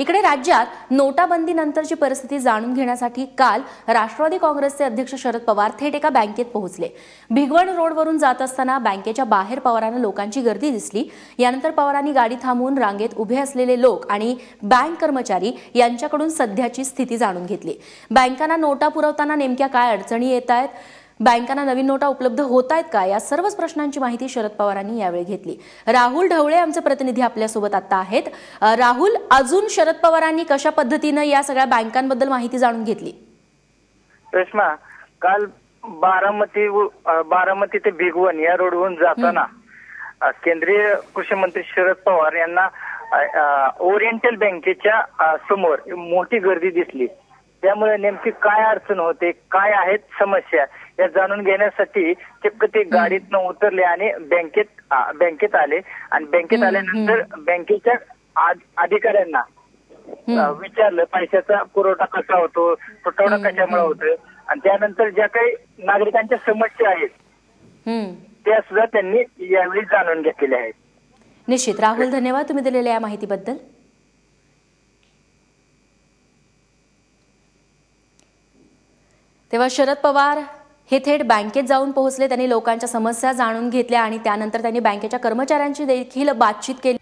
इकडे राज्यात नोटाबंदीनंतरची परिस्थिती जाणून घेण्यासाठी काल राष्ट्रवादी काँग्रेसचे अध्यक्ष शरद पवार थेट एका बँकेत पोहोचले। भिगवण रोडवरून जात असताना बँकेच्या बाहेर पवारांना लोकांची गर्दी दिसली। यानंतर पवारांनी गाडी थांबवून रांगेत उभे असलेले लोक आणि बँक कर्मचारी यांच्याकडून सध्याची स्थिती जाणून घेतली। बँकांना नोटा पुरवताना नेमक्या काय अडचणी येत आहेत, बँकांना नवीन नोटा उपलब्ध होत आहेत का, या सर्वच प्रश्नांची माहिती शरद पवारांनी यावेळी घेतली। राहुल ढवळे आमचे प्रतिनिधी आपल्यासोबत आता आहेत। राहुल, अजून शरद पवारांनी कशा पद्धतीने या सगळ्या बँकांबद्दल माहिती जाणून घेतली? रेश्मा, काल बारामती ते भिगवण या रोडवरून जाताना केंद्रीय कृषी मंत्री शरद पवार यांना ओरिएंटल बँकेच्या समोर मोठी गर्दी दिसली। त्यामुळे नेमकी काय अडचण होते, काय आहेत समस्या या जाणून घेण्यासाठी चक्क ते गाडीतनं उतरले आणि बँकेत आले आणि बँकेत आल्यानंतर बँकेच्या अधिकाऱ्यांना विचारलं पैशाचा पुरवठा कसा होतो, तुटवडा कशामुळे होतो आणि त्यानंतर ज्या काही नागरिकांच्या समस्या आहेत त्या सुद्धा त्यांनी यावेळी जाणून घेतलेल्या आहेत। निश्चित राहुल, धन्यवाद तुम्ही दिलेल्या या माहितीबद्दल। तेव्हा शरद पवार हे थेट बँकेत जाऊन पोहोचले, त्यांनी लोकांच्या समस्या जाणून घेतल्या आणि त्यानंतर त्यांनी बँकेच्या कर्मचाऱ्यांची देखील बातचीत केली।